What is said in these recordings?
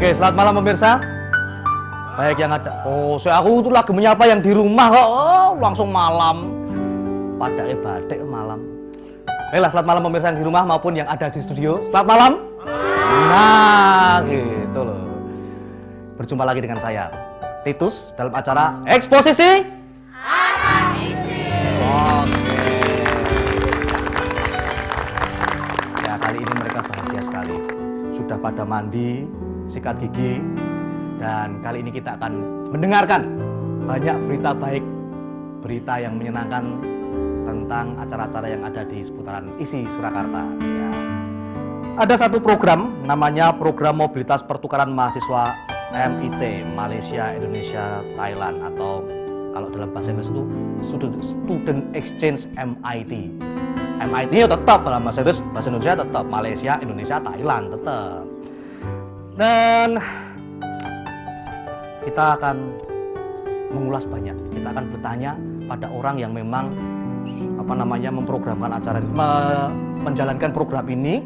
Oke, selamat malam pemirsa. Baik yang ada. Oh, aku itu lagi menyapa yang di rumah kok. Oh, langsung malam. Padake batik malam. Baiklah, selamat malam pemirsa yang di rumah maupun yang ada di studio. Selamat malam. Nah, gitu loh. Berjumpa lagi dengan saya, Titus, dalam acara Eksposisi Oke. Ya, kali ini mereka bahagia sekali. Sudah pada mandi, sikat gigi, dan kali ini kita akan mendengarkan banyak berita baik, berita yang menyenangkan tentang acara-acara yang ada di seputaran isi Surakarta. Ya. Ada satu program, namanya Program Mobilitas Pertukaran Mahasiswa MIT, Malaysia, Indonesia, Thailand, atau kalau dalam bahasa Inggris itu Student Exchange MIT. MIT ya tetap dalam bahasa Inggris, bahasa Indonesia tetap Malaysia, Indonesia, Thailand tetap. Dan kita akan mengulas banyak. Kita akan bertanya pada orang yang memang memprogramkan acara ini, menjalankan program ini,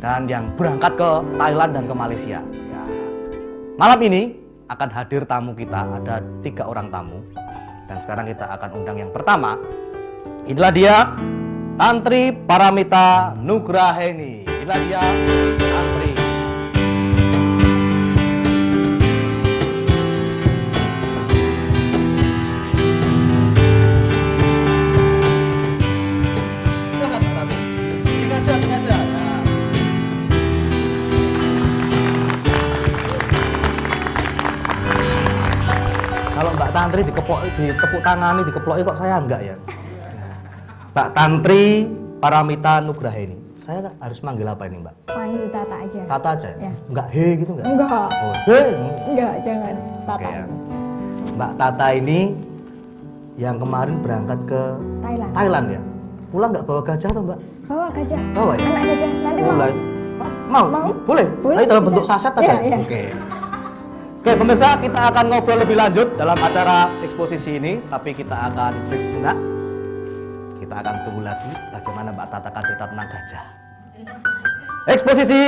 dan yang berangkat ke Thailand dan ke Malaysia. Ya. Malam ini akan hadir tamu kita, ada 3 orang tamu. Dan sekarang kita akan undang yang pertama. Inilah dia, Tantri Paramita Nugraheni. Inilah dia, Tantri. Kalau Mbak Tantri ditepuk tangani, dikeploki kok saya enggak ya? Mbak Tantri Paramita Nugraheni. Saya harus manggil apa ini, Mbak? Panggil Tata aja. Tata aja? Ya. Enggak he gitu enggak? Enggak. Oh, he? Enggak, jangan. Tata. Oke, ya. Mbak Tata ini yang kemarin berangkat ke Thailand ya? Pulang nggak bawa gajah atau Mbak? Bawa gajah. Bawa ya? Anak gajah. Nanti mau. Mau? Boleh? Boleh. Tapi dalam bentuk saset Ya, ada? ya. Oke, pemirsa, kita akan ngobrol lebih lanjut dalam acara eksposisi ini, tapi kita akan break sejenak. Kita akan tunggu lagi bagaimana Mbak Tata akan cerita tentang gajah. Eksposisi.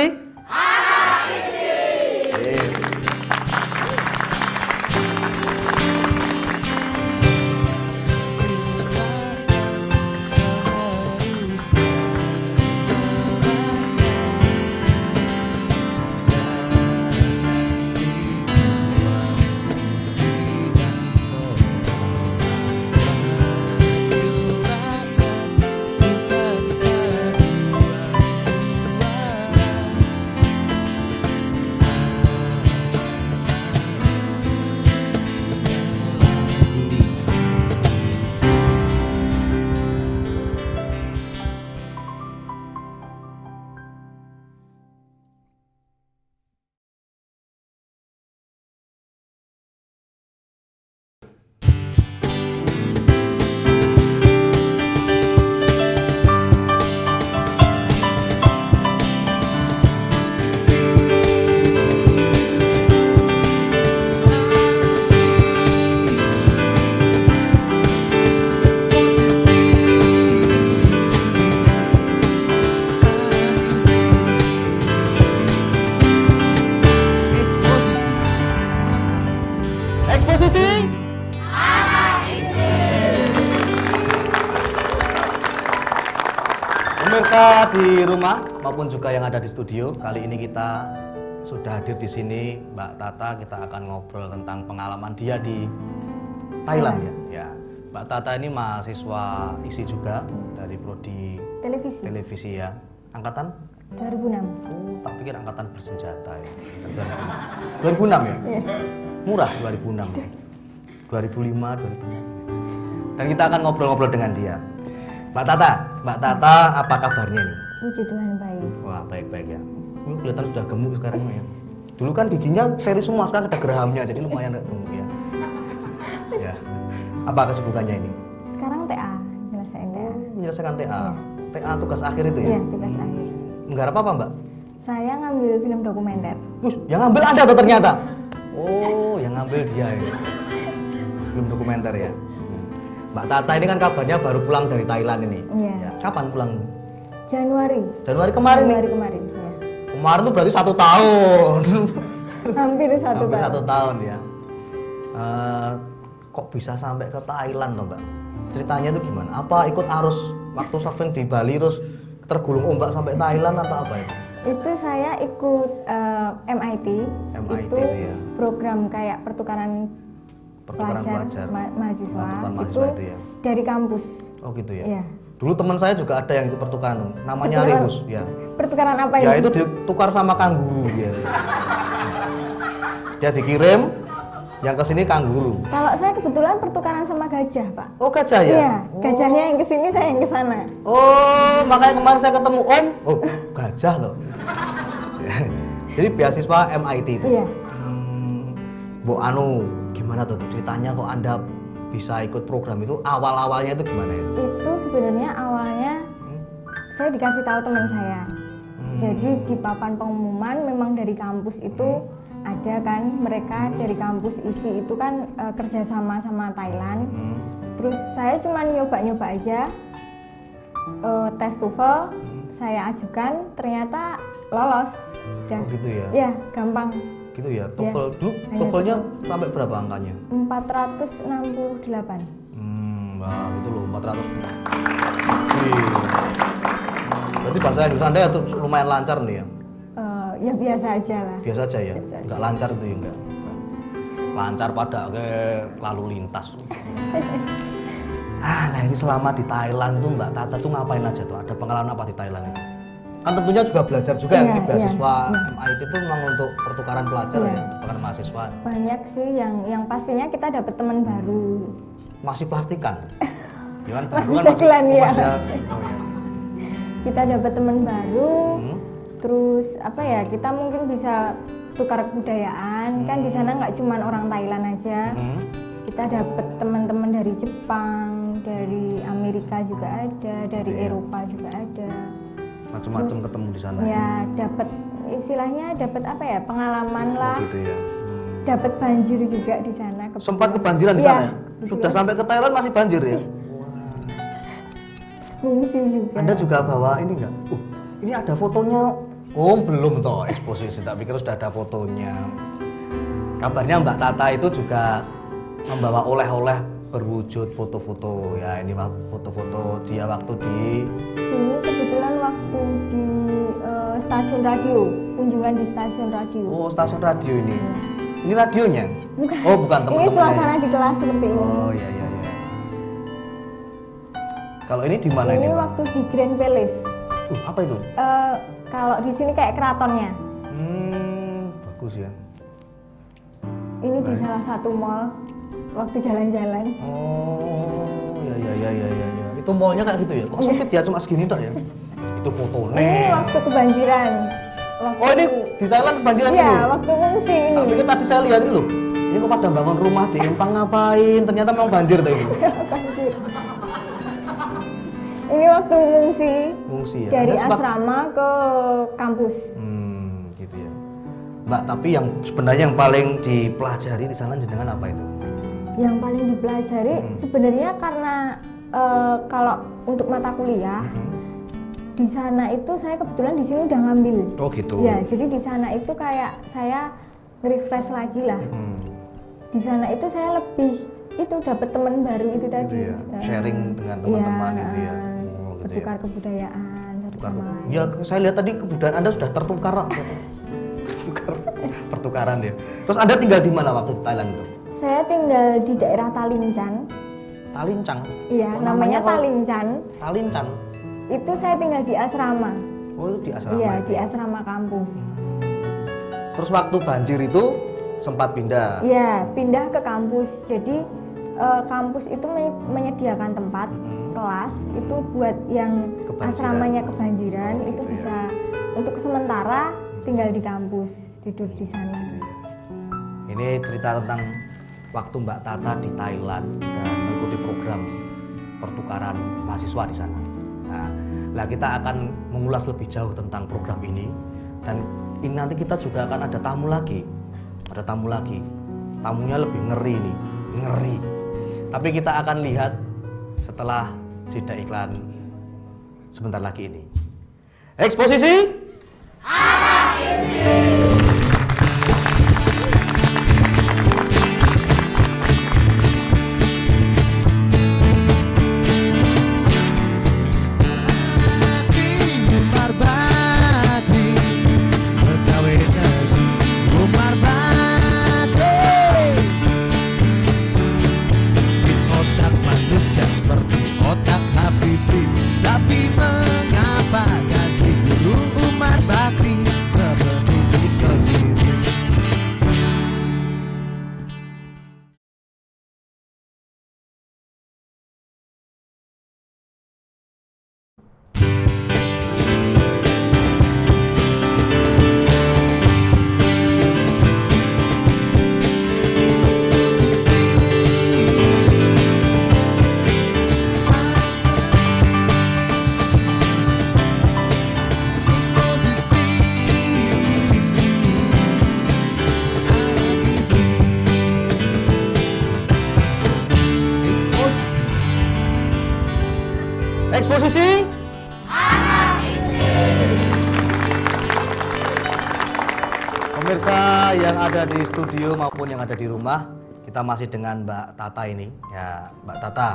Pemirsa di rumah maupun juga yang ada di studio, kali ini kita sudah hadir di sini, Mbak Tata. Kita akan ngobrol tentang pengalaman dia di Thailand ya. Mbak Tata ini mahasiswa isi juga dari prodi televisi ya. Angkatan 2006. Oh, tak pikir angkatan bersenjata ya. 2006 ya? Iya. Murah 2006. 2005, 2006. Dan kita akan ngobrol-ngobrol dengan dia. Mbak Tata, apa kabarnya ini? Puji Tuhan baik. Wah, baik-baik ya. Ini kelihatan sudah gemuk sekarang ya. Dulu kan giginya seri semua, sekarang ada gerahamnya, jadi lumayan agak gemuk ya. Ya. Apa kesibukannya ini? Sekarang TA, menyelesaikan TA. Menyelesaikan TA. Iya. TA tugas akhir itu ya? Iya, tugas akhir. Menggarap apa, Mbak? Saya ngambil film dokumenter. Yang ngambil Anda tuh ternyata? Oh, yang ngambil dia ya. Film dokumenter ya. Mbak Tata ini kan kabarnya baru pulang dari Thailand ini. Iya. Ya. Kapan pulang? Januari. Januari kemarin nih? Januari kemarin, ya. Kemarin tuh berarti 1 tahun. Hampir 1 Hampir tahun. 1 tahun ya. Kok bisa sampai ke Thailand toh Mbak? Ceritanya itu gimana? Apa ikut arus waktu surfing di Bali terus tergulung ombak sampai Thailand atau apa itu? Itu saya ikut MIT. MIT itu itu ya. program kayak pertukaran Pelajar. mahasiswa. Pertukaran mahasiswa itu ya. Dari kampus. Oh gitu ya. Iya. Dulu teman saya juga ada yang itu pertukaran tuh. Namanya Pertukaran? Rebus ya. Pertukaran apa Ya ini? itu ditukar sama kanguru dia. Dia dikirim yang ke sini kanguru. Kalau saya kebetulan pertukaran sama gajah, Pak. Oh gajah ya? Iya, gajahnya yang ke sini, saya yang ke sana. Oh, makanya kemarin saya ketemu Om. Oh, gajah loh. Jadi beasiswa MIT itu. Iya. Bu Anu, gimana tuh ceritanya kok Anda bisa ikut program itu? Awal-awalnya itu gimana itu? Itu sebenarnya awalnya saya dikasih tahu teman saya. Jadi di papan pengumuman memang dari kampus itu ada kan, mereka dari kampus isi itu kan kerjasama sama Thailand. Terus saya cuma nyoba-nyoba aja, tes TOEFL saya ajukan, ternyata lolos. Oh gitu ya? Ya, gampang. Gitu ya, TOEFL dulu, hanya TOEFL-nya sampai berapa angkanya? 468. Wah gitu loh, 400. Berarti bahasa Inggris Anda ya tuh lumayan lancar nih ya? Ya biasa aja lah. Biasa aja ya? Biasa aja. Nggak lancar itu ya enggak? Lancar pada kayak lalu lintas. Lah ini selama di Thailand tuh Mbak Tata tuh ngapain aja tuh? Ada pengalaman apa di Thailand itu? Kan tentunya juga belajar juga ya, Iya, ini beasiswa iya. MIT itu memang untuk pertukaran pelajar Iya. ya, pertukaran mahasiswa. Banyak sih yang pastinya kita dapat teman baru. Masih plastikan? Ya kan Masih baru kan segelan, ya. oh ya. Kita dapat teman baru. Terus apa ya, kita mungkin bisa tukar kebudayaan. Kan di sana nggak cuma orang Thailand aja. Kita dapat teman-teman dari Jepang, dari Amerika juga ada, dari Eropa juga ada. Macam-macam ketemu di sana. Ya, dapat istilahnya dapat apa ya, pengalaman lah. Gitu ya. Dapat banjir juga di sana. Sempat kebanjiran di Iya, sana ya? Sudah sampai ke Thailand masih banjir ya? Fungsi juga. Anda juga bawa ini enggak? Ini ada fotonya. Oh belum toh eksposisi, tak pikir sudah ada fotonya. Kabarnya Mbak Tata itu juga membawa oleh-oleh berwujud foto-foto ya. Ini foto-foto dia waktu di Ini kebetulan waktu di stasiun radio, kunjungan di stasiun radio. Oh stasiun radio ini. Ini radionya? Bukan. Oh bukan Ini teman-temannya. suasana di kelas seperti ini. Oh iya iya iya. Kalau ini di mana Ini ini? Mbak? waktu di Grand Palace. Apa itu? Kalau di sini kayak keratonnya. Bagus ya. Ini di salah satu mall waktu jalan-jalan. Oh, ya. Itu mallnya kayak gitu ya? Kok sempit ya cuma segini tak ya? Itu Ini fotonya. waktu kebanjiran. Oh ini di Thailand kebanjiran Iya, itu? waktu ngungsi ini. Tak pikir tadi saya lihatin loh. Ini kok pada bangun rumah di Empang ngapain? Ternyata memang banjir tuh ini. Banjir. Ini waktu ngungsi Fungsi ya. dari Anda sempat- asrama ke kampus. Gitu ya. Mbak, tapi yang sebenarnya yang paling dipelajari di sana jenengan apa itu? Yang paling dipelajari sebenarnya karena kalau untuk mata kuliah di sana itu saya kebetulan di sini udah ngambil. Oh gitu. Ya, jadi di sana itu kayak saya nge-refresh lagi lah. Di sana itu saya lebih itu dapat teman baru itu tadi. ya. Sharing dengan teman-teman gitu ya. Oh, gitu bertukar kebudayaan satu Tukar- sama lain. Ya saya lihat tadi kebudayaan Anda sudah tertukar. Pertukaran ya. Terus Anda tinggal di mana waktu di Thailand itu? Saya tinggal di daerah Talincan. Talincang. Iya, Kok namanya kok Talincan. Talincan. Itu saya tinggal di asrama. Oh, itu di asrama. Iya, itu di ya? asrama kampus. Terus waktu banjir itu sempat pindah. Iya, pindah ke kampus. Jadi kampus itu menyediakan tempat kelas itu buat yang Kebanjiran. asramanya kebanjiran Oh, itu gitu ya. bisa untuk sementara tinggal di kampus, tidur di sana. Ini cerita tentang waktu Mbak Tata di Thailand dan mengikuti program pertukaran mahasiswa di sana. Nah, kita akan mengulas lebih jauh tentang program ini dan ini nanti kita juga akan ada tamu lagi. Ada tamu lagi. Tamunya lebih ngeri nih, ngeri. Tapi kita akan lihat setelah jeda iklan sebentar lagi ini. Eksposisi. Musisi. Pemirsa yang ada di studio maupun yang ada di rumah, kita masih dengan Mbak Tata ini. Ya, Mbak Tata.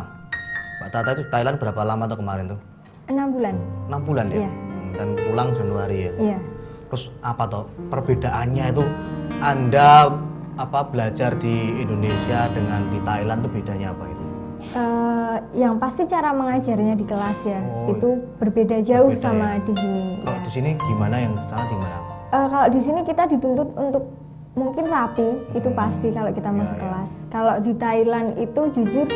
Mbak Tata itu Thailand berapa lama tuh kemarin tuh? 6 bulan. 6 bulan ya? Iya. Dan pulang Januari ya? Iya. Terus apa toh perbedaannya itu Anda belajar di Indonesia dengan di Thailand tuh bedanya apa itu? Yang pasti cara mengajarnya di kelas ya, Oh, itu berbeda jauh berbeda sama ya? di sini. Kalau Ya. di sini gimana, yang sana di mana? Kalau di sini kita dituntut untuk mungkin rapi, itu pasti kalau kita Iya, masuk iya. kelas. Kalau di Thailand itu jujur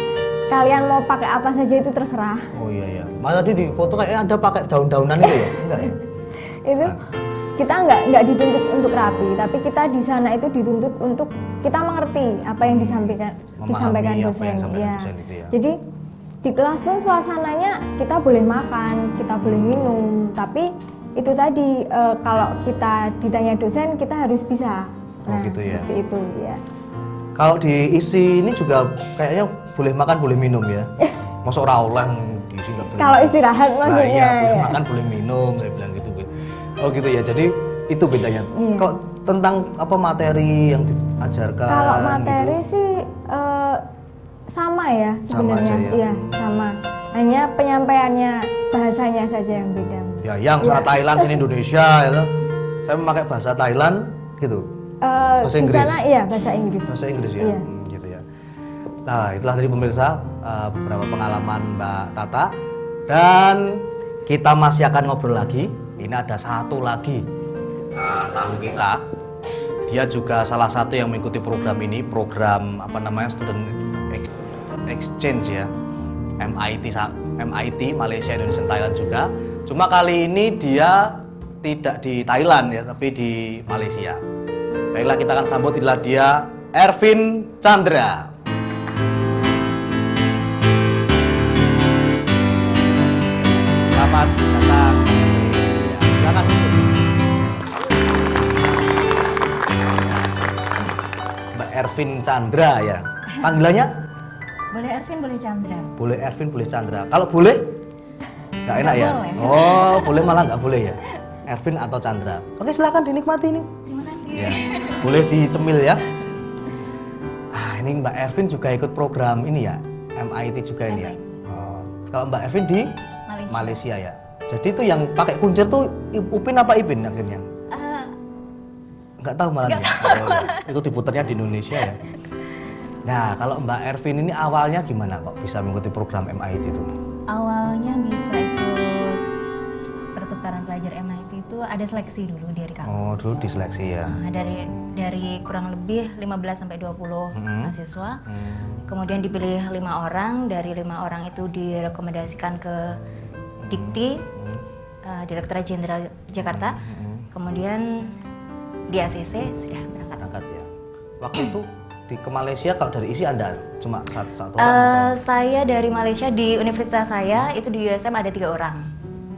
kalian mau pakai apa saja itu terserah. Oh iya iya. Malah tadi di foto kayak Anda pakai daun-daunan itu ya? Enggak ya? Itu kita nggak dituntut untuk rapi, tapi kita di sana itu dituntut untuk kita mengerti apa yang disampaikan Memahami apa yang dosen. disampaikan Ya. dosen itu ya. Jadi di kelas pun suasananya kita boleh makan, kita boleh minum, tapi itu tadi kalau kita ditanya dosen kita harus bisa. Oh, gitu ya. Seperti itu ya. Kalau di isi ini juga kayaknya boleh makan boleh minum ya. Masuk oleh di sini nggak boleh. Kalau istirahat Nah maksudnya. iya, boleh ya. makan boleh minum, saya bilang gitu. Oh gitu ya. Jadi itu bedanya. Iya. Kalau tentang apa materi yang diajarkan? Kalau materi gitu. sih sama ya Sama sebenarnya. aja ya? Iya, sama. Hanya penyampaiannya bahasanya saja yang beda. Ya, yang sana Iya. Thailand sini Indonesia ya. Saya memakai bahasa Thailand gitu. Bahasa Di Inggris? sana iya bahasa Inggris. Bahasa Inggris ya. Iya. Gitu ya. Nah, itulah tadi pemirsa beberapa pengalaman Mbak Tata, dan kita masih akan ngobrol lagi. Ini ada satu lagi tamu kita. Dia juga salah satu yang mengikuti program ini, program Student Exchange ya. MIT Malaysia Indonesia Thailand juga. Cuma kali ini dia tidak di Thailand ya, tapi di Malaysia. Baiklah, kita akan sambut, inilah dia Ervin Chandra. Selamat datang. Ya, silakan. Mbak Ervin Chandra ya. Panggilannya? Boleh Ervin, boleh Chandra. Boleh Ervin, boleh Chandra. Kalau boleh? Nggak enak ya? boleh. Oh, boleh malah nggak boleh ya? Ervin atau Chandra. Oke, silakan dinikmati ini. Terima kasih. Ya, boleh dicemil ya. Ini Mbak Ervin juga ikut program ini ya, MIT juga ini ya. Oh, kalau Mbak Ervin di Malaysia ya. Jadi itu yang pakai kuncir tuh Upin apa Ipin akhirnya? Nggak tahu malah ya. Oh, itu diputarnya di Indonesia ya. Nah, kalau Mbak Ervin ini awalnya gimana kok bisa mengikuti program MIT itu? Awalnya bisa ikut pertukaran pelajar MIT itu ada seleksi dulu dari kampus. Oh, dulu diseleksi ya. Dari kurang lebih 15 sampai 20 mahasiswa. Kemudian dipilih 5 orang, dari 5 orang itu direkomendasikan ke Dikti, Direktorat Jenderal Jakarta. Kemudian di ACC sudah berangkat. Berangkat ya. Waktu itu ke Malaysia kalau dari isi Anda cuma satu orang atau Saya dari Malaysia, di universitas saya itu di USM ada 3 orang.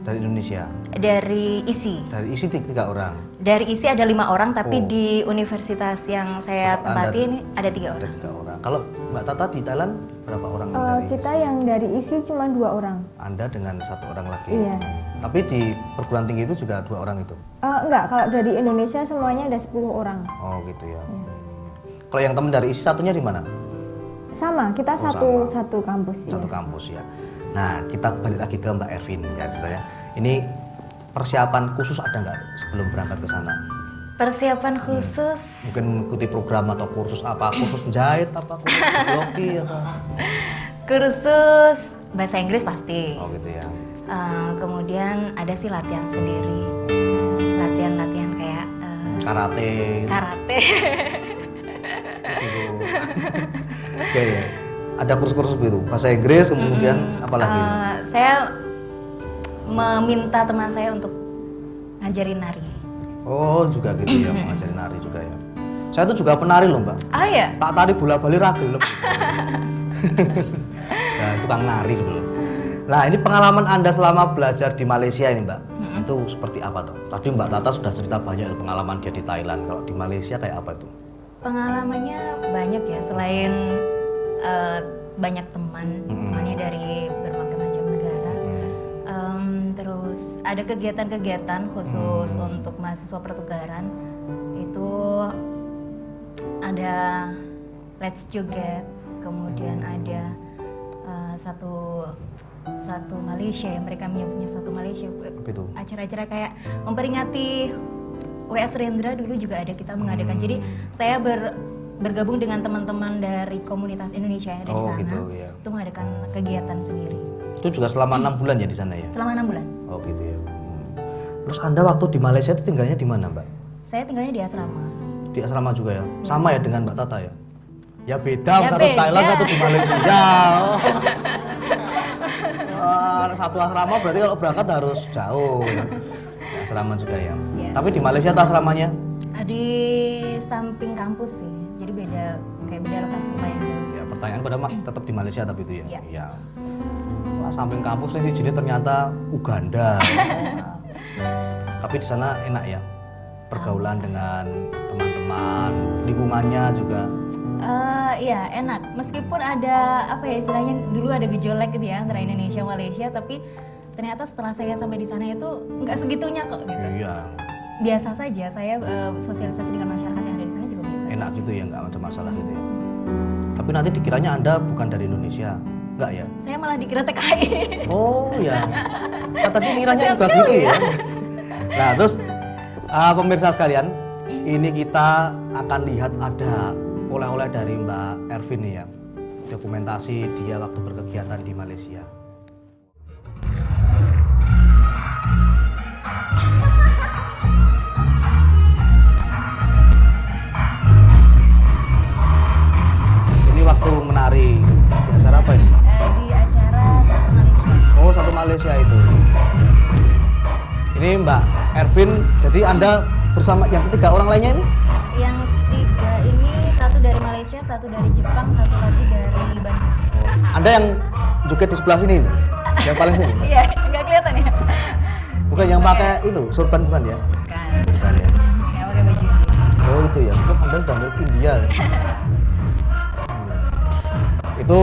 dari Indonesia? Dari ISI. Dari isi 3 orang. Dari ISI ada 5 orang, tapi Oh. di universitas yang saya Tempat tempati Anda ini ada 3 Ada orang. 3 orang. Kalau Mbak Tata di Thailand berapa orang dari Kita yang dari isi cuma 2 orang. Anda dengan 1 orang lagi? Iya. Tapi di perguruan tinggi itu juga 2 orang itu? Enggak, kalau dari Indonesia semuanya ada 10 orang. Oh gitu ya. Kalau yang teman dari isi satunya di mana? Sama, kita sama. satu kampus Satu ya. kampus ya. Nah, kita balik lagi ke Mbak Ervin ya, ceritanya. Ini persiapan khusus ada nggak sebelum berangkat ke sana? Persiapan khusus, Mungkin mengikuti program atau kursus apa? Kursus jahit apa? Kursus bloki apa? kursus bahasa Inggris pasti. Oh gitu ya. Kemudian ada sih latihan sendiri, latihan-latihan kayak Karate. karate. Gitu. Oke ya. Ada kursus-kursus begitu. Bahasa Inggris kemudian apa lagi? Saya meminta teman saya untuk ngajarin nari. Oh juga gitu ya, mengajarin nari juga ya. Saya tuh juga penari loh Mbak. Ah ya? Tak tari bola-bali ragil. Nah, tukang nari sebelum. Nah ini pengalaman Anda selama belajar di Malaysia ini Mbak, itu seperti apa tuh? Tadi Mbak Tata sudah cerita banyak itu pengalaman dia di Thailand. Kalau di Malaysia kayak apa tuh? Pengalamannya banyak ya, selain banyak temannya dari berbagai macam negara. Terus ada kegiatan-kegiatan khusus untuk mahasiswa pertukaran. Itu ada Let's Joget, kemudian ada satu Malaysia yang mereka menyebutnya satu Malaysia. Apa itu? Acara-acara kayak memperingati WS Rendra dulu juga ada kita mengadakan. Jadi saya bergabung dengan teman-teman dari komunitas Indonesia yang ada di sana. Gitu, ya. Itu mengadakan kegiatan sendiri. Itu juga selama 6 bulan ya di sana ya? Selama 6 bulan. Oh gitu ya. Terus Anda waktu di Malaysia itu tinggalnya di mana, Mbak? Saya tinggalnya di asrama. Di asrama juga ya? Sama ya dengan Mbak Tata ya? Ya beda, Ya satu beda. Thailand, satu di Malaysia. Ya. Satu asrama berarti kalau berangkat harus jauh. Ya. Asrama juga ya. Yes. Tapi di Malaysia tuh asramanya? Di samping kampus sih. Jadi beda lokasi lumayan jauh. Ya, pertanyaan pada tetap di Malaysia tapi itu ya. Iya. Iya. Wah, samping kampus nih jadi ternyata Uganda. Tapi di sana enak ya. Pergaulan dengan teman-teman, lingkungannya juga. Iya enak. Meskipun ada apa ya istilahnya dulu ada gejolak gitu ya antara Indonesia dan Malaysia, tapi ternyata setelah saya sampai di sana itu nggak segitunya kok gitu. Iya. Biasa saja. Saya sosialisasi dengan masyarakat yang ada di sana juga biasa. Enak gitu ya, nggak ada masalah gitu ya. Tapi nanti dikiranya Anda bukan dari Indonesia, nggak ya? Saya malah dikira TKI. Oh ya, saya tadi ngiranya juga gitu ya. Nah terus pemirsa sekalian, ini kita akan lihat ada oleh-oleh dari Mbak Ervin nih ya, dokumentasi dia waktu berkegiatan di Malaysia. Ini waktu menari di acara apa ini? Di acara Satu Malaysia. Oh, Satu Malaysia itu. Ini Mbak Ervin, jadi Anda bersama yang ketiga orang lainnya ini? Yang tiga ini satu dari Malaysia, satu dari Jepang, satu lagi dari Bandung. Anda yang joget di sebelah sini, yang paling sini? Iya, nggak kelihatan ya? Bukan yang pakai itu, surban bukan ya? Bukan. Bukan ya? Yang pakai baju India. Oh itu ya, oh Anda sudah mirip India. Itu,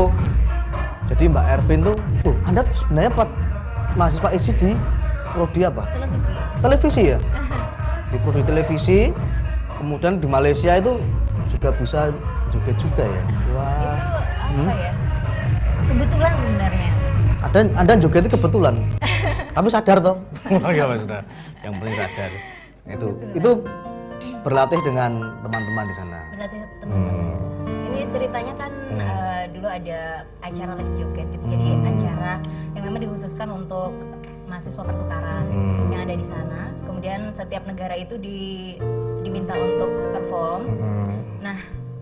jadi Mbak Ervin tuh, Anda sebenarnya mahasiswa isi di prodi apa? Televisi. Televisi ya? Di prodi televisi, kemudian di Malaysia itu juga bisa juga ya? Wah. Itu apa ya? Kebetulan sebenarnya. Anda juga itu kebetulan, tapi sadar toh? Oh iya sudah, yang penting sadar. Itu berlatih dengan teman-teman di sana. Berlatih teman-teman. Ini ceritanya kan dulu ada acara Les Joget gitu, jadi acara yang memang dikhususkan untuk mahasiswa pertukaran yang ada di sana. Kemudian setiap negara itu diminta untuk perform. Nah,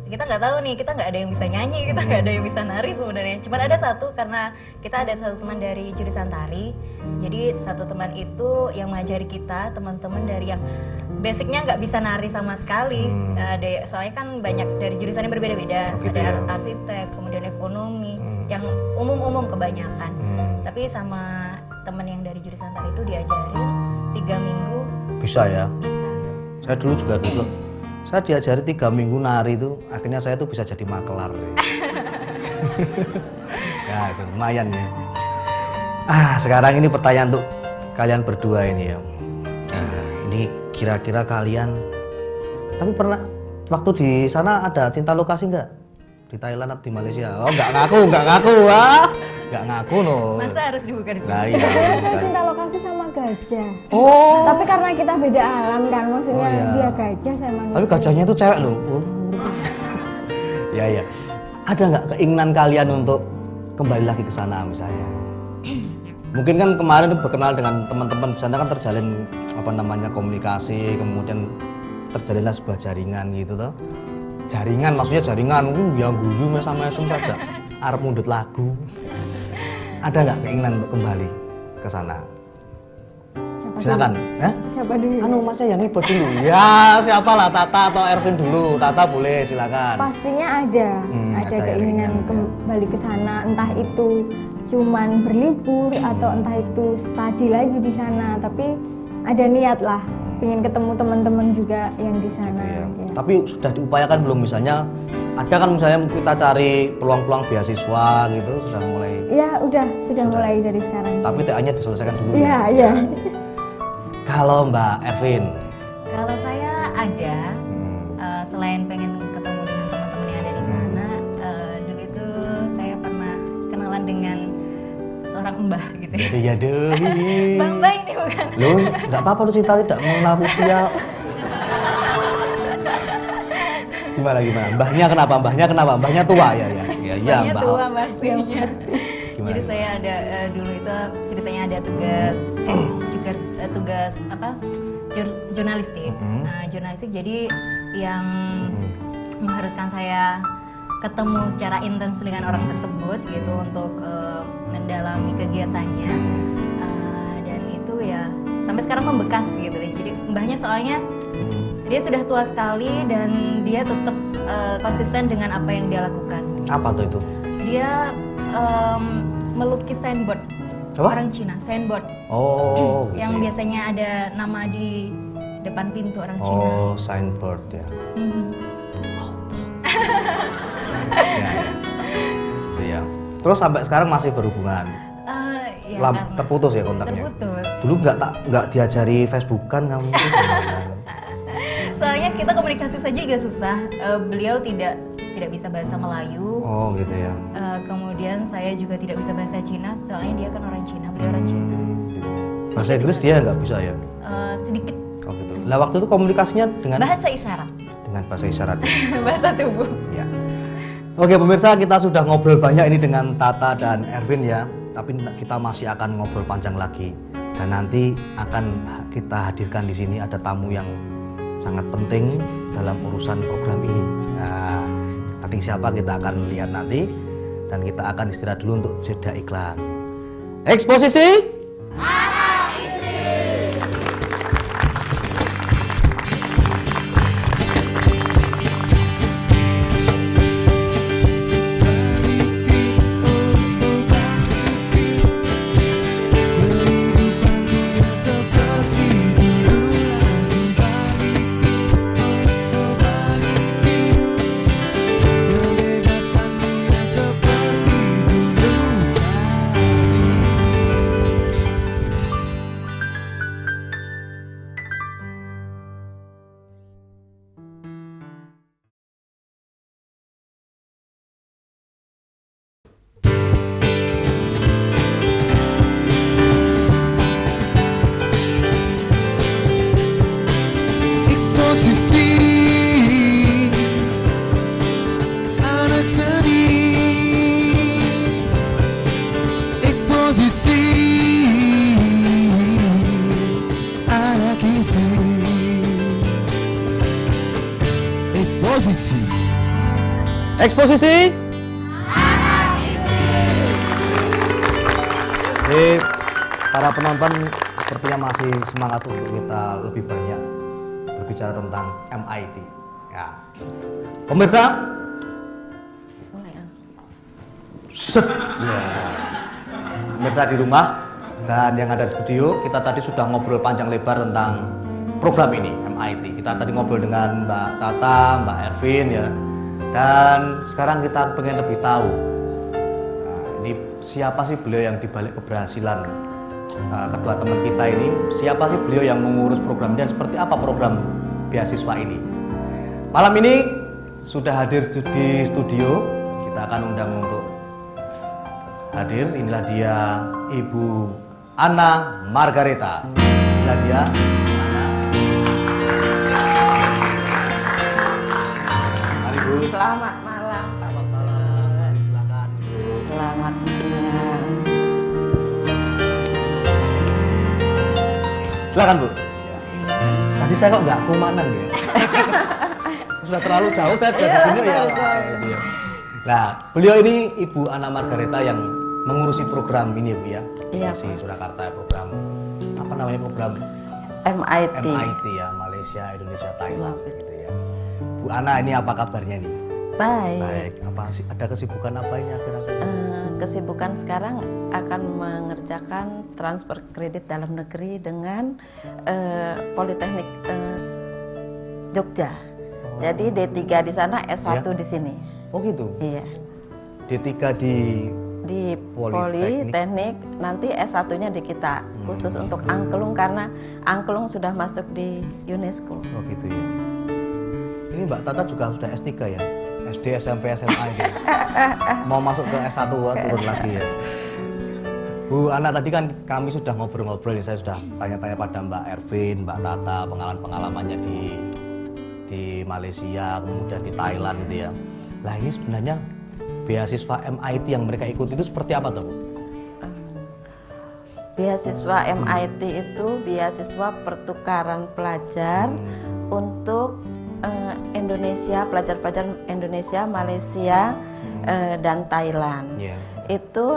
kita nggak tahu nih, kita nggak ada yang bisa nyanyi, kita nggak ada yang bisa nari sebenarnya. Cuma ada satu, karena kita ada satu teman dari jurusan tari. Jadi satu teman itu yang mengajari kita, teman-teman dari yang basicnya nggak bisa nari sama sekali. Soalnya kan banyak dari jurusan yang berbeda-beda. Oh, gitu ada ya. arsitek, kemudian ekonomi, yang umum-umum kebanyakan. Tapi sama teman yang dari jurusan tari itu diajarin 3 minggu Bisa ya? bisa. Saya dulu juga gitu. Saya diajari 3 minggu nari itu, akhirnya saya tuh bisa jadi makelar. Ya itu lumayan ya. Sekarang ini pertanyaan untuk kalian berdua ini ya. Ini kira-kira kalian, tapi pernah waktu di sana ada cinta lokasi nggak? Di Thailand atau di Malaysia? Oh nggak ngaku, nggak ngaku no. Masa harus dibuka di sini? Nah, iya, Saya bukan. cinta lokasi sama gajah. Oh. Tapi karena kita beda alam kan, maksudnya Oh, iya. dia gajah, saya manusia. Tapi gajahnya itu cewek loh. Ya. Ada nggak keinginan kalian untuk kembali lagi ke sana misalnya? Mungkin kan kemarin berkenal dengan teman-teman di sana kan terjalin komunikasi, kemudian terjalinlah sebuah jaringan gitu toh. Jaringan maksudnya jaringan yang guyu mesam-mesem saja. Arep mundut lagu. Ada nggak keinginan untuk kembali ke sana? Silakan. Siapa dulu? Masnya yang ngibot dulu. Ya, siapalah, Tata atau Ervin dulu. Tata boleh, silakan. Pastinya ada ada ya keinginan keinginan gitu ya. kembali ke sana, entah itu cuman berlibur atau entah itu studi lagi di sana, tapi ada niat lah, ingin ketemu teman-teman juga yang di sana. Gitu ya. Ya. Tapi sudah diupayakan belum misalnya Ada kan misalnya kita cari peluang-peluang beasiswa gitu, sudah mulai. Ya sudah mulai dari sekarang. Tapi TA-nya diselesaikan dulu. Iya, iya. Kalau Mbak Ervin, Kalau saya ada, selain pengen ketemu dengan teman-teman yang ada di sana, dulu itu saya pernah kenalan dengan seorang mbah gitu ya. ya deh. Mbah ini bukan. Lu nggak apa-apa lu cerita tidak mengenal usia. Gimana? Mbahnya kenapa? Mbahnya tua ya. Mbahnya Mbah. tua pastinya. Gimana? Jadi saya ada dulu itu ceritanya ada tugas juga tugas apa jurnalistik. Jurnalistik jadi yang mengharuskan saya ketemu secara intens dengan orang tersebut gitu untuk mendalami kegiatannya. Dan itu ya sampai sekarang membekas gitu. Jadi mbahnya soalnya dia sudah tua sekali dan dia tetap konsisten dengan apa yang dia lakukan. Apa tuh itu? Dia melukis signboard. Apa? Orang Cina, signboard. Oh, gitu Yang ya. biasanya ada nama di depan pintu orang Cina. Oh, signboard ya. Mhm. Ya. Gitu ya. Terus sampai sekarang masih berhubungan. Ya, karena Terputus ya kontaknya. terputus. Dulu nggak diajari Facebookan kamu itu gimana? Soalnya kita komunikasi saja juga susah. Beliau tidak bisa bahasa Melayu. Oh, gitu ya. Kemudian saya juga tidak bisa bahasa Cina. Soalnya dia kan orang Cina, beliau orang Cina. Gitu. Bahasa Inggris dia nggak bisa ya? Sedikit Oh gitu. Nah waktu itu komunikasinya dengan bahasa isyarat, bahasa isyarat. bahasa tubuh. Ya. Oke pemirsa, kita sudah ngobrol banyak ini dengan Tata dan Ervin ya. Tapi kita masih akan ngobrol panjang lagi. Dan nanti akan kita hadirkan di sini ada tamu yang sangat penting dalam urusan program ini. Nah, nanti siapa kita akan lihat nanti. Dan kita akan istirahat dulu untuk jeda iklan. Eksposisi. Eksposisi anak seni, eksposisi anak isi, eksposisi. Eksposisi. Jadi para penonton sepertinya masih semangat untuk kita lebih banyak berbicara tentang MIT. Ya. Pemirsa, set. Ya. Pemirsa di rumah dan yang ada di studio, kita tadi sudah ngobrol panjang lebar tentang program ini MIT. Kita tadi ngobrol dengan Mbak Tata, Mbak Ervin ya. Dan sekarang kita pengen lebih tahu ini siapa sih beliau yang dibalik keberhasilan kedua teman kita ini, siapa sih beliau yang mengurus program dan seperti apa program beasiswa ini. Malam ini sudah hadir di studio, kita akan undang untuk hadir. Inilah dia Ibu Anna Margareta. Inilah dia Anna. Mari Bu. Selamat malam, Pak. Selamat malam. Silakan. Selamat malam. Silakan Bu. Tadi saya kok nggak kumanan ya? Sudah terlalu jauh saya dari sini ya. Gitu ya. Nah, beliau ini Ibu Anna Margareta yang mengurusi program ini Bu ya. Iya, Si Surakarta program apa namanya program MIT. MIT ya, Malaysia, Indonesia, Thailand gitu ya. Bu Anna ini apa kabarnya nih? Baik. Baik. Apa sih ada kesibukan apa ini akhir-akhir? Kesibukan sekarang akan mengerjakan transfer kredit dalam negeri dengan Politeknik Jogja. Jadi D3 di sana, S1 Ya. di sini. Oh gitu. Iya. D3 di Di Politeknik. Politeknik, nanti S1-nya di kita, khusus untuk angklung karena angklung sudah masuk di UNESCO. Oh gitu ya. Ini Mbak Tata juga sudah S3 ya? SD, SMP, SMA gitu. Mau masuk ke S1 turun lagi ya. Bu Ana, tadi kan kami sudah ngobrol-ngobrol ya, saya sudah tanya-tanya pada Mbak Ervin, Mbak Tata, pengalaman-pengalamannya di Malaysia, kemudian di Thailand gitu ya. Lah ini sebenarnya beasiswa MIT yang mereka ikuti itu seperti apa tuh, Bu? Beasiswa MIT itu beasiswa pertukaran pelajar untuk Indonesia, pelajar-pelajar Indonesia, Malaysia, dan Thailand. Iya. Itu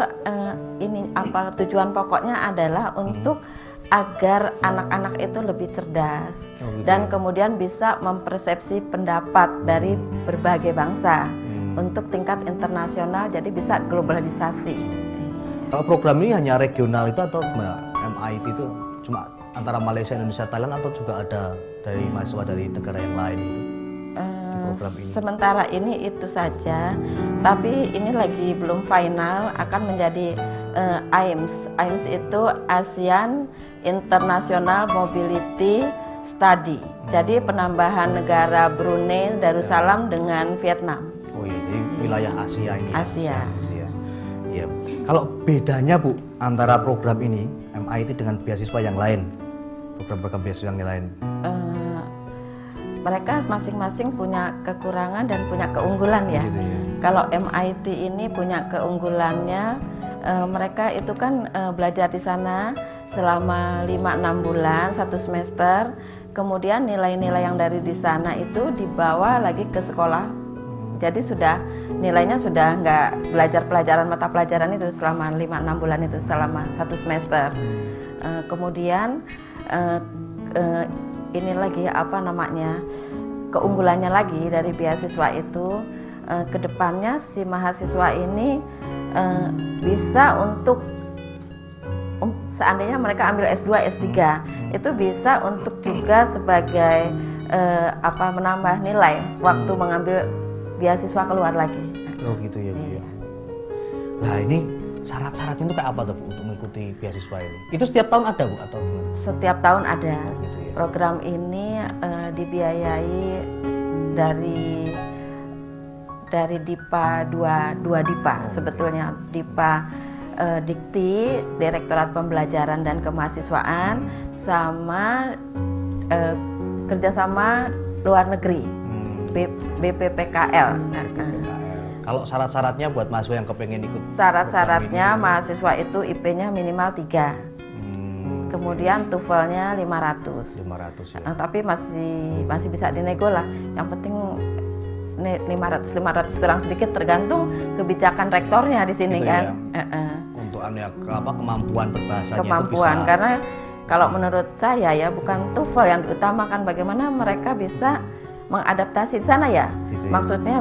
ini apa tujuan pokoknya adalah untuk agar anak-anak itu lebih cerdas Oh, gitu dan ya. kemudian bisa mempersepsi pendapat dari berbagai bangsa untuk tingkat internasional, jadi bisa globalisasi. Kalau program ini hanya regional itu atau gimana? MIT itu cuma antara Malaysia, Indonesia, Thailand atau juga ada dari mahasiswa dari negara yang lain gitu? Program ini. Sementara ini itu saja, tapi ini lagi belum final, akan menjadi AIMS. AIMS itu ASEAN International Mobility Study. Jadi penambahan negara Brunei Darussalam dengan Vietnam. Oh iya, jadi wilayah Asia ini. Asia. Iya. Iya. Kalau bedanya Bu antara program ini MIT dengan beasiswa yang lain, program-program beasiswa yang lain. Mereka masing-masing punya kekurangan dan punya keunggulan ya. Gitu ya. Kalau MIT ini punya keunggulannya, mereka itu kan belajar di sana selama 5-6 bulan, 1 semester. Kemudian nilai-nilai yang dari di sana itu dibawa lagi ke sekolah. Jadi sudah nilainya sudah nggak belajar pelajaran mata pelajaran itu selama 5-6 bulan itu selama 1 semester. Kemudian ini lagi apa namanya, keunggulannya lagi dari beasiswa itu, kedepannya si mahasiswa ini bisa untuk seandainya mereka ambil S2, S3 itu bisa untuk juga sebagai apa menambah nilai waktu mengambil beasiswa keluar lagi. Oh gitu ya Bu ya. Nah ini syarat-syaratnya itu kayak apa tuh Bu untuk mengikuti beasiswa ini? Itu setiap tahun ada Bu atau gimana? Setiap tahun ada. Gitu ya. Program ini dibiayai dari DIPA dua DIPA sebetulnya, DIPA Dikti, Direktorat Pembelajaran dan Kemahasiswaan, sama kerjasama luar negeri, BPPKL. Kalau syarat-syaratnya buat mahasiswa yang kepengen ikut Syarat-syaratnya mahasiswa itu IP-nya minimal 3. Kemudian TOEFL-nya 500. 500 ya. Tapi masih bisa dinego lah. Yang penting 500 kurang sedikit tergantung kebijakan rektornya di sini Gitu kan. Untuk kemampuan berbahasanya Kemampuan itu bisa. karena kalau menurut saya ya bukan TOEFL yang diutamakan, bagaimana mereka bisa mengadaptasi di sana ya. Gitu ya. Maksudnya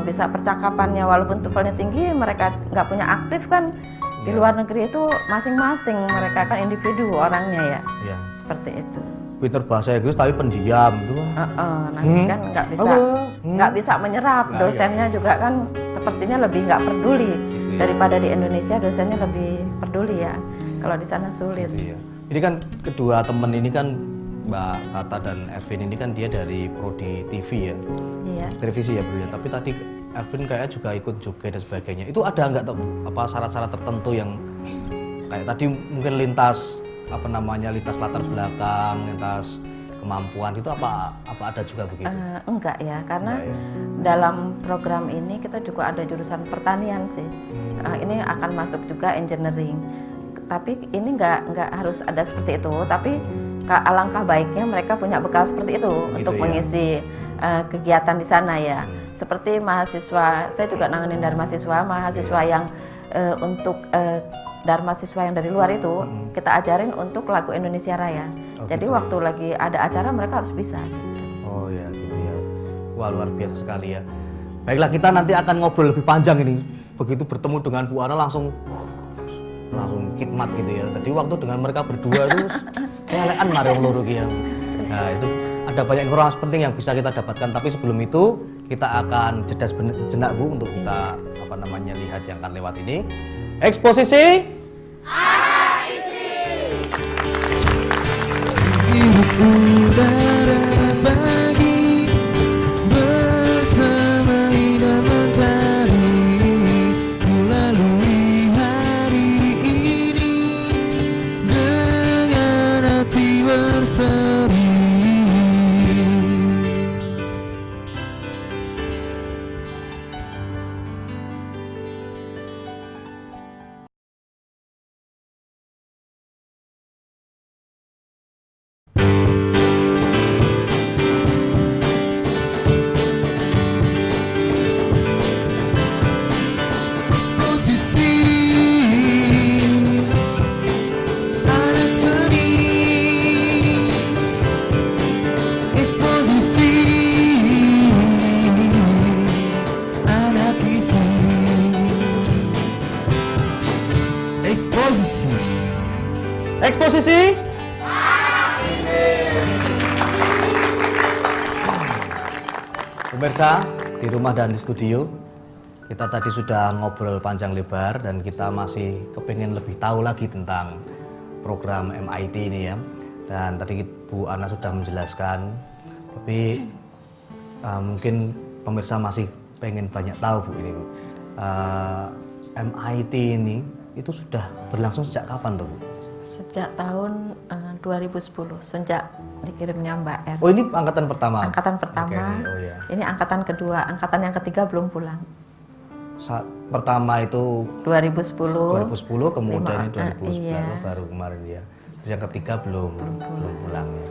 bisa percakapannya, walaupun TOEFL-nya tinggi, mereka nggak punya aktif kan. Di luar negeri itu masing-masing mereka kan individu orangnya ya. Iya. Seperti itu. Pinter bahasa Inggris tapi pendiam itu. Nanti kan nggak bisa menyerap. Nah, Dosennya juga kan sepertinya lebih nggak peduli ya. daripada di Indonesia, dosennya lebih peduli ya. Kalau di sana sulit. Iya. Ini kan kedua teman ini kan Mbak Tata dan Ervin ini kan dia dari prodi TV ya. Iya. Televisi ya Bro ya. Tapi tadi Ervin kayaknya juga ikut joget dan sebagainya. Itu ada nggak tuh apa syarat-syarat tertentu yang kayak tadi mungkin lintas latar belakang, lintas kemampuan itu apa ada juga begitu? Enggak ya, karena Enggak ya. dalam program ini kita juga ada jurusan pertanian sih. Ini akan masuk juga engineering. Tapi ini enggak harus ada seperti itu. Tapi alangkah baiknya mereka punya bekal seperti itu Gitu untuk ya. mengisi kegiatan di sana ya. Seperti mahasiswa, saya juga nanganin dari mahasiswa yang untuk dari mahasiswa yang dari luar itu kita ajarin untuk lagu Indonesia Raya. Oh, Jadi gitu. waktu lagi ada acara mereka harus bisa. Oh ya gitu ya. Wah luar biasa sekali ya. Baiklah, kita nanti akan ngobrol lebih panjang ini. Begitu bertemu dengan Bu Ana langsung khidmat gitu ya. Tadi waktu dengan mereka berdua itu saya lekan marang loro ya. Nah itu ada ada banyak informasi penting yang bisa kita dapatkan. Tapi sebelum itu kita akan jeda sejenak Bu untuk kita lihat yang akan lewat ini. Eksposisi Hirup udara pagi bersama indah mentari, ku lalui hari ini dengan hati berseri. Posisi anak seni, eksposisi anak isi, eksposisi. eksposisi. Pemirsa di rumah dan di studio, kita tadi sudah ngobrol panjang lebar dan kita masih kepengen lebih tahu lagi tentang program MIT ini ya. Dan tadi Bu Ana sudah menjelaskan, tapi mungkin pemirsa masih pengen banyak tahu Bu ini. MIT ini itu sudah berlangsung sejak kapan tuh Bu? Sejak tahun 2010, sejak dikirimnya Mbak R. Oh ini angkatan pertama? Angkatan pertama, Oke, oh ya. ini angkatan kedua, angkatan yang ketiga belum pulang. Pertama itu 2010, 2010 kemudian ini 2011 iya. baru kemarin ya. Terus yang ketiga belum pulang ya.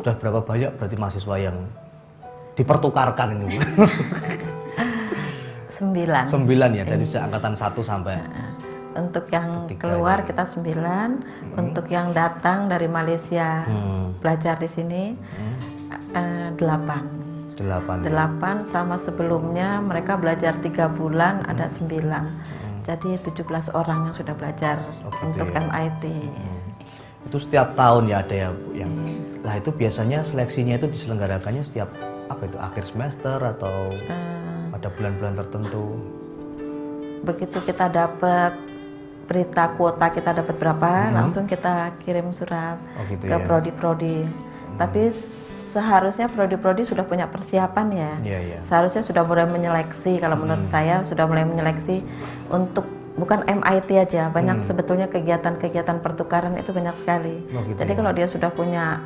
Sudah berapa banyak berarti mahasiswa yang dipertukarkan ini Bu? 9. 9 ya, dari angkatan 1 sampai Untuk yang Ketiga keluar ini. kita 9, untuk yang datang dari Malaysia belajar di sini 8. 8. 8 sama sebelumnya mereka belajar 3 bulan ada 9. Jadi 17 orang yang sudah belajar Oh, gitu untuk ya. MIT. Itu setiap tahun ya ada ya Bu yang. Lah itu biasanya seleksinya itu diselenggarakannya setiap akhir semester atau pada bulan-bulan tertentu. Begitu kita dapat berita kuota kita dapat berapa, langsung kita kirim surat Oh, gitu ke ya. prodi-prodi. Tapi seharusnya prodi-prodi sudah punya persiapan ya. Iya, iya. Seharusnya sudah mulai menyeleksi, kalau menurut saya sudah mulai menyeleksi untuk bukan MIT aja, banyak sebetulnya kegiatan-kegiatan pertukaran itu banyak sekali. Oh, gitu Jadi ya. kalau dia sudah punya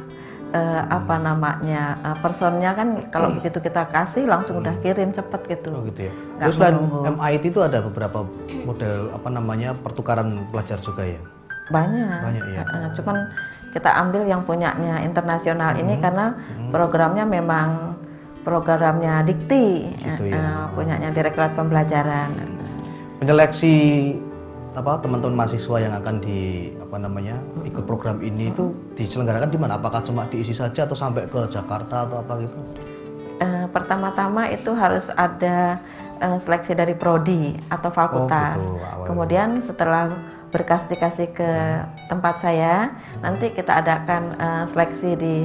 personnya kan kalau begitu kita kasih langsung udah kirim cepet gitu. Oh gitu ya. Nggak Terus selain menunggu. MIT itu ada beberapa model pertukaran pelajar juga ya. Banyak. Banyak, ya. Cuman kita ambil yang punyanya internasional ini karena programnya memang programnya Dikti, Gitu ya. punyanya Direktorat Pembelajaran. Penyeleksi teman-teman mahasiswa yang akan ikut program ini itu diselenggarakan di mana? Apakah cuma diisi saja atau sampai ke Jakarta atau apa gitu? Pertama-tama itu harus ada seleksi dari prodi atau fakultas. gitu, awalnya. Kemudian setelah berkas dikasih ke tempat saya, nanti kita adakan seleksi di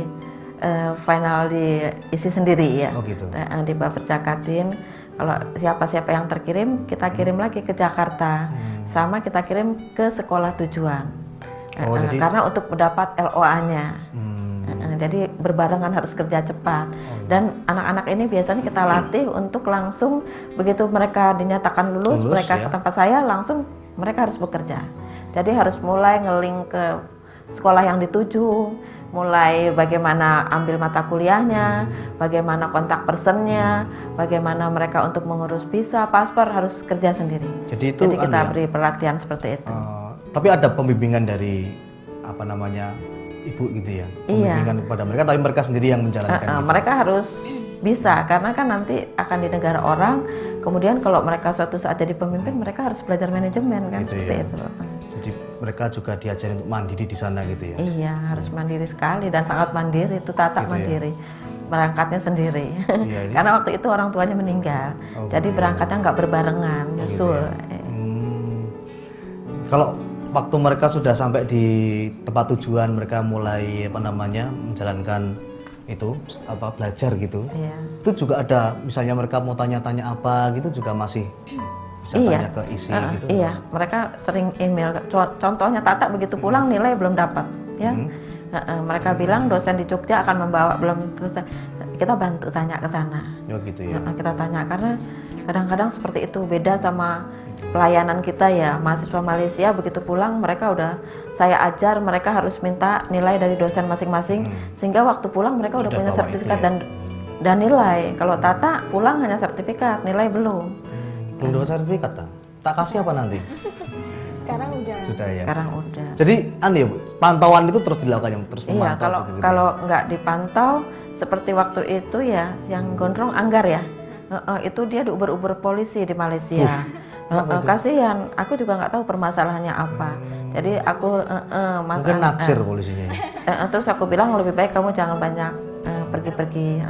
final diisi sendiri ya. Oh, gitu. Di Bapercakatin. Kalau siapa-siapa yang terkirim, kita kirim lagi ke Jakarta. Sama kita kirim ke sekolah tujuan. Oh, jadi- Karena untuk mendapat LOA-nya. Jadi berbarengan harus kerja cepat. Dan anak-anak ini biasanya kita latih untuk langsung begitu mereka dinyatakan lulus, Lulus, mereka ya. ke tempat saya langsung mereka harus bekerja. Jadi harus mulai nge-link ke sekolah yang dituju, mulai bagaimana ambil mata kuliahnya, bagaimana kontak personnya, bagaimana mereka untuk mengurus visa, paspor harus kerja sendiri. Jadi itu kita beri pelatihan seperti itu. tapi ada pembimbingan dari ibu gitu ya. Pembimbingan kepada mereka, tapi mereka sendiri yang menjalankan. Gitu. Mereka harus bisa karena kan nanti akan di negara orang. Kemudian kalau mereka suatu saat jadi pemimpin, mereka harus belajar manajemen kan Gitu seperti ya. itu. Jadi mereka juga diajarin untuk mandiri di sana gitu ya. Iya, harus mandiri sekali dan sangat mandiri, itu tatak Gitu ya. mandiri. Berangkatnya sendiri. Iya, ini- Karena waktu itu orang tuanya meninggal. Oh, Jadi gitu ya. berangkatnya nggak berbarengan, Gitu nyusul. ya. Kalau waktu mereka sudah sampai di tempat tujuan, mereka mulai menjalankan itu belajar gitu. Iya. Itu juga ada misalnya mereka mau tanya-tanya apa gitu juga masih bisa tanya ke isi gitu. Iya, mereka sering email. Contohnya Tata begitu pulang nilai belum dapat, ya. Mereka bilang dosen di Jogja akan membawa belum selesai. Kita bantu tanya ke sana. Oh gitu ya. Kita tanya karena kadang-kadang seperti itu beda sama pelayanan kita ya. Mahasiswa Malaysia begitu pulang mereka udah saya ajar, mereka harus minta nilai dari dosen masing-masing sehingga waktu pulang mereka udah punya bawa sertifikat itu dan nilai. Kalau Tata pulang hanya sertifikat, nilai belum. Belum dapat sertifikat tak kasih apa nanti? Sekarang udah. Sudah ya. Sekarang udah. Jadi ya Bu, pantauan itu terus dilakukan ya, terus Iya, memantau gitu. kalau nggak dipantau seperti waktu itu ya, yang gondrong Anggar ya, itu dia diuber-uber polisi di Malaysia. Kasihan, aku juga nggak tahu permasalahannya apa. Jadi aku mungkin naksir polisinya. terus aku bilang lebih baik kamu jangan banyak pergi-pergi.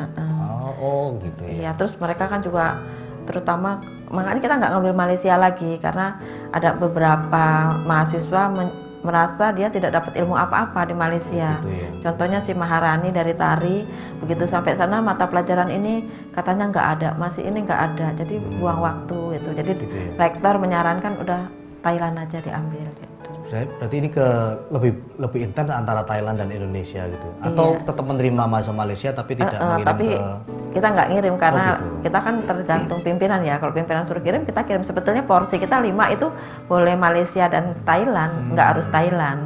Oh gitu ya. Iya, terus mereka kan juga terutama makanya kita nggak ngambil Malaysia lagi karena ada beberapa mahasiswa merasa dia tidak dapat ilmu apa-apa di Malaysia. Gitu ya. Contohnya si Maharani dari tari, begitu sampai sana mata pelajaran ini katanya nggak ada, masih ini nggak ada, jadi buang waktu itu. Jadi Gitu ya. rektor menyarankan udah Thailand aja diambil. Gitu. Berarti ini lebih intens antara Thailand dan Indonesia gitu. Atau tetap menerima mahasiswa Malaysia tapi tidak mengirim tapi ke kita nggak ngirim karena gitu. kita kan tergantung pimpinan ya. Kalau pimpinan suruh kirim kita kirim. Sebetulnya porsi kita 5 itu boleh Malaysia dan Thailand, nggak harus Thailand.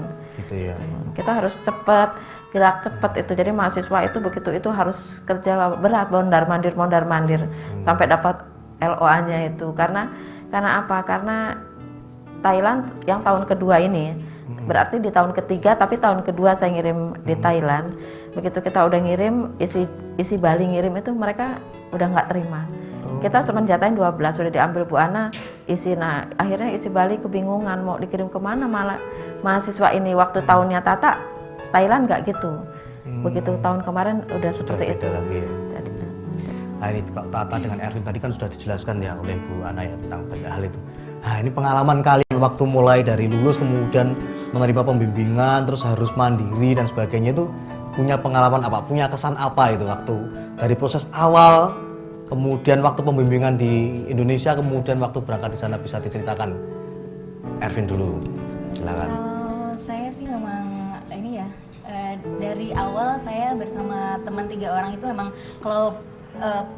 gitu ya. Kita harus cepat, gerak cepat itu. Jadi mahasiswa itu begitu itu harus kerja berat, mondar mandir sampai dapat LOA-nya itu. Karena apa? Karena Thailand yang tahun kedua ini, berarti di tahun ketiga, tapi tahun kedua saya ngirim di Thailand. Begitu kita udah ngirim, isi Bali ngirim itu mereka udah nggak terima. Kita semenjatain 12 sudah diambil Bu Ana nah akhirnya isi Bali kebingungan mau dikirim kemana, malah mahasiswa ini waktu tahunnya Tata Thailand nggak gitu. Begitu tahun kemarin udah seperti itu. Lagi ya. Jadi, Nah ini kalau Tata dengan Erwin tadi kan sudah dijelaskan ya oleh Bu Ana ya tentang banyak hal itu. Nah ini pengalaman kalian waktu mulai dari lulus kemudian menerima pembimbingan terus harus mandiri dan sebagainya itu punya pengalaman apa, punya kesan apa itu waktu dari proses awal kemudian waktu pembimbingan di Indonesia kemudian waktu berangkat di sana bisa diceritakan. Erwin dulu, silakan. Kalau saya sih memang ini ya dari awal saya bersama teman 3 orang itu memang kalau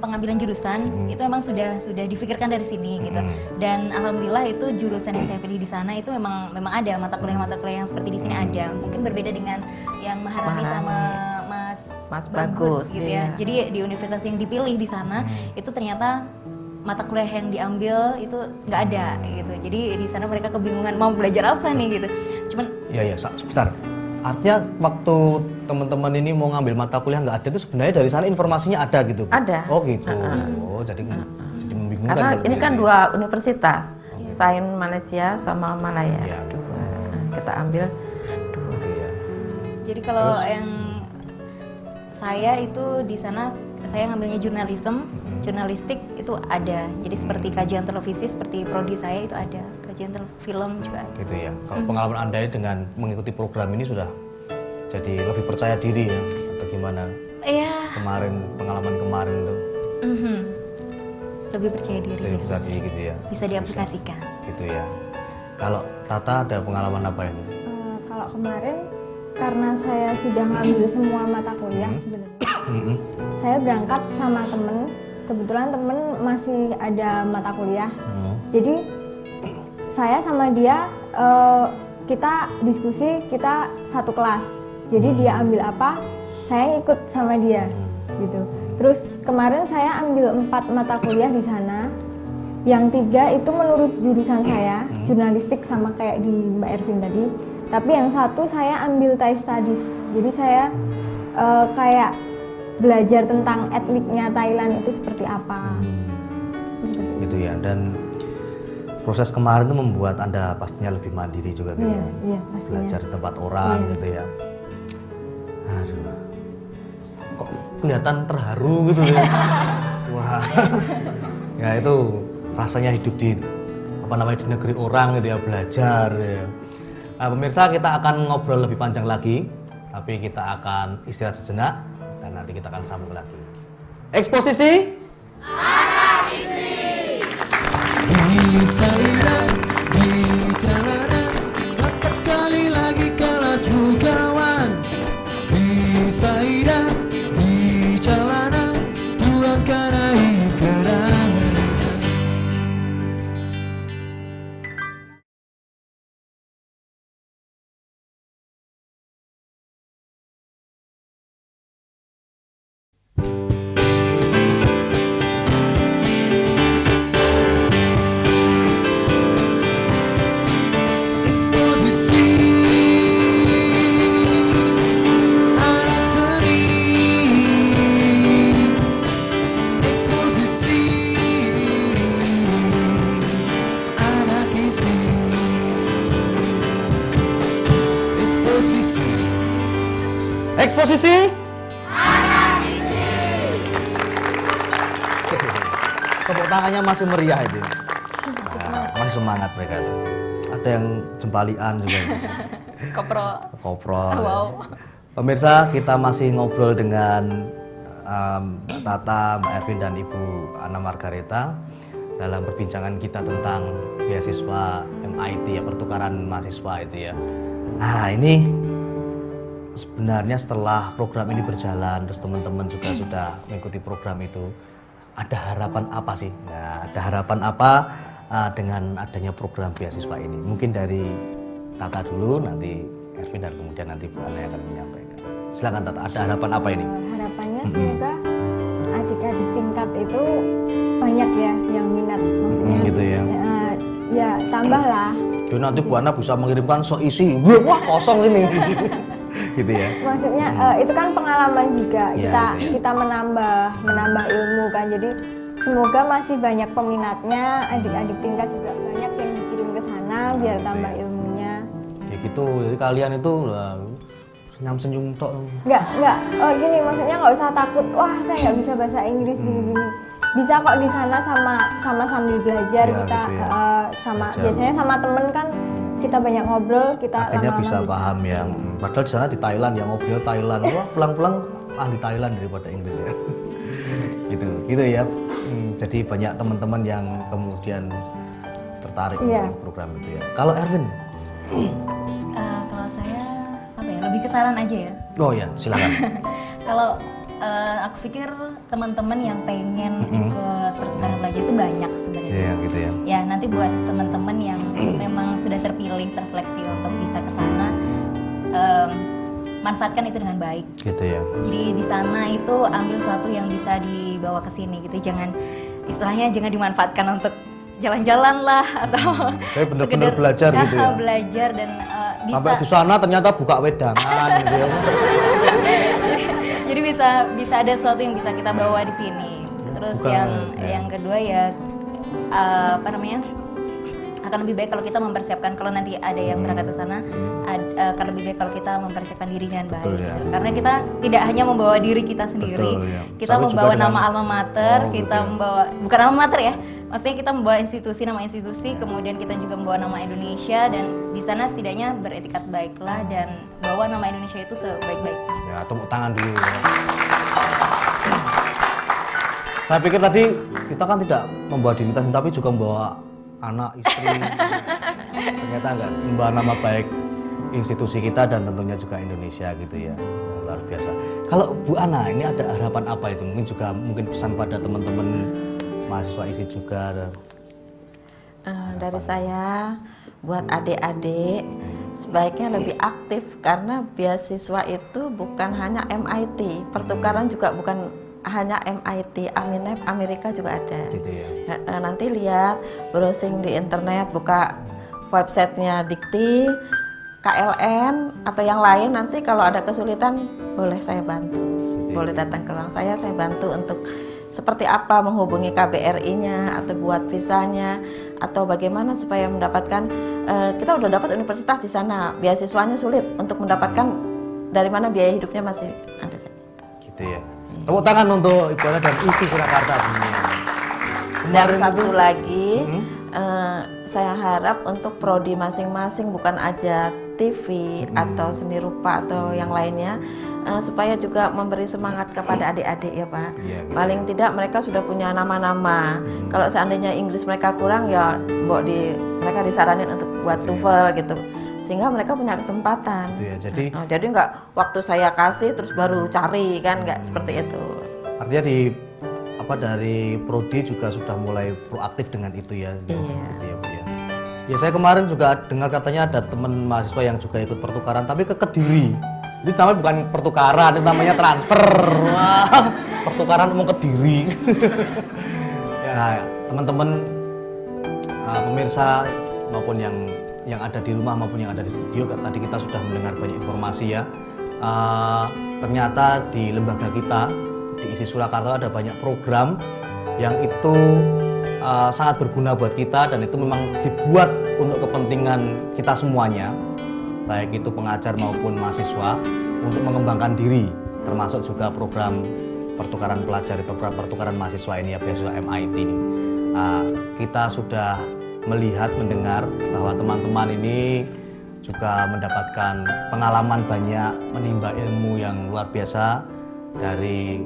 pengambilan jurusan itu memang sudah dipikirkan dari sini gitu. Dan alhamdulillah itu jurusan yang saya pilih di sana itu memang ada mata kuliah yang seperti di sini ada. Mungkin berbeda dengan yang Maharani sama Mas Bagus gitu ya. iya. Jadi di universitas yang dipilih di sana itu ternyata mata kuliah yang diambil itu nggak ada gitu. Jadi di sana mereka kebingungan mau belajar apa nih gitu. Cuman Iya sebentar. Artinya waktu teman-teman ini mau ngambil mata kuliah nggak ada itu sebenarnya dari sana informasinya ada gitu? Bu? Ada. Oh gitu. Oh jadi membingungkan. karena kalau ini gitu kan ya. 2 universitas, Sains Malaysia sama Malaya. Iya. 2. Kita ambil 2. Gitu ya. jadi kalau yang saya itu di sana saya ngambilnya jurnalistik itu ada. Jadi seperti kajian televisi, seperti prodi saya itu ada. Kajian film juga ada. Gitu ya. Kalau pengalaman Anda dengan mengikuti program ini sudah jadi lebih percaya diri ya atau gimana? Iya. Pengalaman kemarin tuh Lebih percaya diri. lebih percaya diri gitu ya. Bisa diaplikasikan. Gitu ya. Kalau Tata ada pengalaman apa ini? Kalau kemarin karena saya sudah ngambil semua mata kuliah sebenarnya. Saya berangkat sama temen. Kebetulan temen masih ada mata kuliah. Jadi saya sama dia kita diskusi, kita satu kelas. Jadi dia ambil apa, saya ikut sama dia gitu. Terus kemarin saya ambil 4 mata kuliah di sana. Yang 3 itu menurut jurusan saya, jurnalistik sama kayak di Mbak Erwin tadi. Tapi yang 1 saya ambil Thai Studies. Jadi saya kayak belajar tentang etniknya Thailand itu seperti apa. Gitu ya. Dan proses kemarin itu membuat Anda pastinya lebih mandiri juga gitu. Iya, pastinya. Belajar di tempat orang gitu ya. Aduh. Kok kelihatan terharu gitu ya. Wah. Ya itu rasanya hidup di di negeri orang gitu ya, belajar ya. Nah, pemirsa, kita akan ngobrol lebih panjang lagi, tapi kita akan istirahat sejenak dan Dan nanti kita akan sambung lagi. Eksposisi Di sayuran, di jalanan, dapat sekali lagi kelasmu kawan. Di sayuran, di jalanan, Tuhan karai kerangan. Eksposisi anak seni, eksposisi anak isi, eksposisi. eksposisi tepuk tangannya masih meriah itu. Masih semangat. Masih semangat mereka itu. Ada yang jempalian juga. Kopro. Koprol. Wow. Pemirsa, kita masih ngobrol dengan Mbak Tata, Mbak Ervin dan Ibu Ana Margareta dalam perbincangan kita tentang beasiswa MIT ya, pertukaran mahasiswa itu ya. Nah, ini sebenarnya setelah program ini berjalan, terus teman-teman juga sudah mengikuti program itu, ada harapan apa sih? Nah, ada harapan apa dengan adanya program beasiswa ini? Mungkin dari Tata dulu, nanti Ervin dan kemudian nanti Bu Ana yang akan menyampaikan. Silakan Tata, ada harapan apa ini? Harapannya semoga adik-adik tingkat itu banyak ya yang minat, maksudnya Gitu ya. ya tambahlah. Jadi nanti Bu Ana bisa mengirimkan isi, wah kosong sini. Gitu ya. Maksudnya itu kan pengalaman juga, Iya, kita menambah ilmu kan. Jadi semoga masih banyak peminatnya, adik-adik tingkat juga banyak yang dikirim ke sana biar tambah ilmunya. Ya gitu, jadi kalian itu senyum-senyum tok. Enggak, gini maksudnya nggak usah takut, wah saya nggak bisa bahasa Inggris gini-gini. Bisa kok di sana sama sambil belajar Ya, kita gitu ya. sama Belajar. biasanya sama temen kan kita banyak ngobrol, kita Akhirnya lama-lama bisa paham yang padahal di sana di Thailand yang ngobrol Thailand, wah pulang-pulang ahli Thailand daripada Inggris ya. gitu ya. Jadi banyak teman-teman yang kemudian tertarik Iya. dengan program itu ya. Kalau Ervin, Kalau saya apa ya, lebih ke saran aja ya. oh ya silakan. Kalau aku pikir teman-teman yang pengen ikut pertukaran belajar itu banyak sebenarnya. Iya gitu ya. Ya nanti buat teman-teman yang memang sudah terpilih, terseleksi untuk bisa ke sana, manfaatkan itu dengan baik. Gitu ya. Jadi di sana itu ambil sesuatu yang bisa dibawa ke sini gitu. Jangan istilahnya jangan dimanfaatkan untuk jalan-jalan lah atau Saya benar-benar sekedar- belajar gitu ya. belajar dan bisa Sampai di sana ternyata buka wedangan gitu ya. jadi bisa ada sesuatu yang bisa kita bawa di sini. Terus Bukan, yang kedua ya apa namanya, akan lebih baik kalau kita mempersiapkan kalau nanti ada yang berangkat ke sana, akan lebih baik kalau kita mempersiapkan diri dengan baik. Betul, ya. Gitu. Karena kita tidak hanya membawa diri kita sendiri, Betul, ya. kita Tapi juga membawa dengan- nama alma mater, Oh, kita gitu ya. membawa bukan alma mater ya, maksudnya kita membawa institusi, nama institusi, kemudian kita juga membawa nama Indonesia dan di sana setidaknya beretikat baiklah dan bawa nama Indonesia itu sebaik-baiknya. Ya, tepuk tangan dulu. Ya. Saya pikir tadi kita kan tidak membawa diri kita sendiri, tapi juga membawa anak, istri. Ternyata enggak, membawa nama baik institusi kita dan tentunya juga Indonesia gitu ya. Luar biasa. Kalau Bu Ana, ini ada harapan apa itu? Mungkin pesan pada teman-teman mahasiswa isi juga. Dari saya buat adik-adik sebaiknya lebih aktif karena beasiswa itu bukan hanya MIT, pertukaran juga bukan hanya MIT, Aminef Amerika juga ada. Gitu ya. Nanti lihat browsing di internet, buka websitenya Dikti, KLN atau yang lain. Nanti kalau ada kesulitan boleh saya bantu, boleh datang ke ruang saya bantu untuk seperti apa menghubungi KBRI-nya atau buat visanya atau bagaimana supaya mendapatkan kita udah dapat universitas di sana, beasiswanya sulit untuk mendapatkan dari mana biaya hidupnya masih ada. Gitu ya. Tepuk tangan untuk Ibu Ana dan isi Surakarta. Dan satu lagi saya harap untuk prodi masing-masing bukan aja TV atau seni rupa atau yang lainnya, supaya juga memberi semangat kepada adik-adik ya Pak. Iya, gitu. Paling tidak mereka sudah punya nama-nama. Kalau seandainya Inggris mereka kurang ya mereka disaranin untuk buat TOEFL gitu, sehingga mereka punya kesempatan. Gitu ya, jadi nggak waktu saya kasih terus baru cari kan, nggak seperti itu. Artinya dari prodi juga sudah mulai proaktif dengan itu ya. Iya. Gitu ya, Bu, ya. Ya, saya kemarin juga dengar katanya ada teman mahasiswa yang juga ikut pertukaran tapi ke Kediri. Itu namanya bukan pertukaran, itu namanya transfer. Wah, pertukaran mau Kediri. Ya, teman-teman pemirsa maupun yang ada di rumah maupun yang ada di studio, tadi kita sudah mendengar banyak informasi ya. Ternyata di lembaga kita di ISI Surakarta ada banyak program yang itu sangat berguna buat kita, dan itu memang dibuat untuk kepentingan kita semuanya, baik itu pengajar maupun mahasiswa, untuk mengembangkan diri, termasuk juga program pertukaran pelajar, program pertukaran mahasiswa ini ya, beasiswa MIT ini. Kita sudah melihat, mendengar bahwa teman-teman ini juga mendapatkan pengalaman banyak, menimba ilmu yang luar biasa dari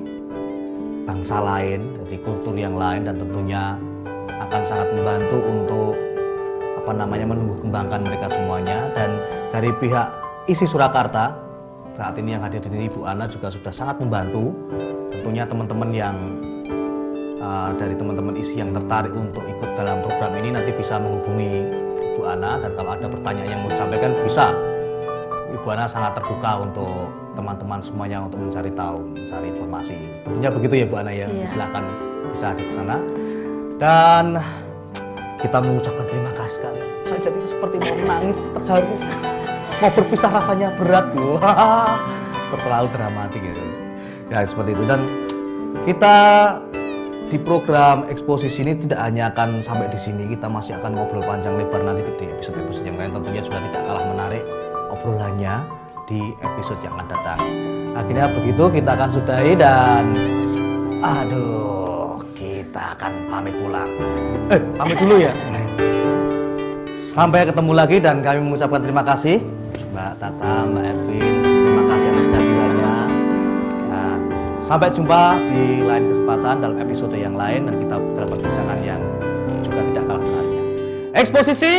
bangsa lain, dari kultur yang lain, dan tentunya akan sangat membantu untuk menumbuh kembangkan mereka semuanya. Dan dari pihak ISI Surakarta saat ini yang hadir di sini, Bu Ana juga sudah sangat membantu. Tentunya teman-teman yang dari teman-teman ISI yang tertarik untuk ikut dalam program ini nanti bisa menghubungi Bu Ana, dan kalau ada pertanyaan yang mau disampaikan bisa. Ibu Ana sangat terbuka untuk teman-teman semuanya untuk mencari tahu, mencari informasi. Tentunya begitu ya Bu Ana ya. Iya. Silakan bisa di sana. Dan kita mengucapkan terima kasih sekali. Saya jadi seperti mau menangis, terharu. Mau berpisah rasanya berat. Wah, terlalu dramatik gitu. Ya seperti itu. Dan kita di program eksposisi ini tidak hanya akan sampai di sini, kita masih akan ngobrol panjang lebar nanti di episode-episode yang lain. Tentunya sudah tidak kalah menarik obrolannya di episode yang akan datang. Akhirnya begitu kita akan sudahi, dan kita akan pamit pulang. Pamit dulu ya. Sampai ketemu lagi, dan kami mengucapkan terima kasih Mbak Tata, Mbak Ervin. Terima kasih atas kehadirannya. Nah, sampai jumpa di lain kesempatan dalam episode yang lain, dan kita dalam perbincangan yang juga tidak kalah menariknya. Eksposisi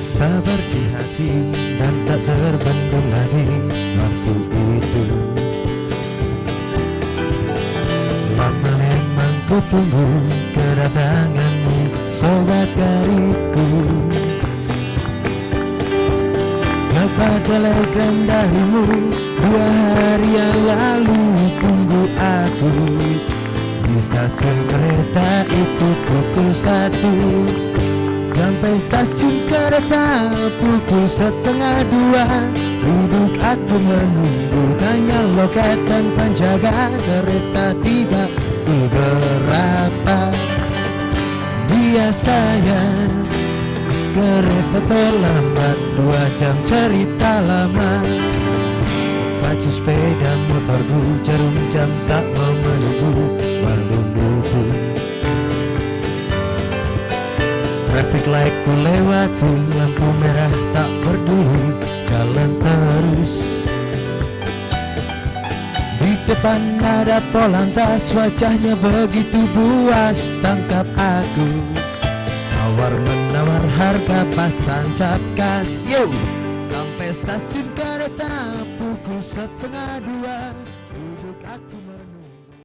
sabar di hati dan tak terbendung lagi waktu itu. Lama memang ku tunggu kedatanganmu, sobat karibku. Dapat telegram darimu 2 hari yang lalu, tunggu aku di stasiun kereta itu pukul 1. Sampai stasiun kereta pukul 1:30, duduk aku menunggu, tanya loket dan penjaga kereta tiba pukul berapa. Biasanya kereta terlambat 2 jam, cerita lama. Pacu sepeda motorku, jarum jam tak mau menunggu, menunggu. Traffic light ku lewati, lampu merah tak peduli, jalan terus. Di depan ada polantas, wajahnya begitu buas, tangkap aku. Tawar menawar, harga pas tancap gas. Yo, sampai stasiun kereta pukul 1:30.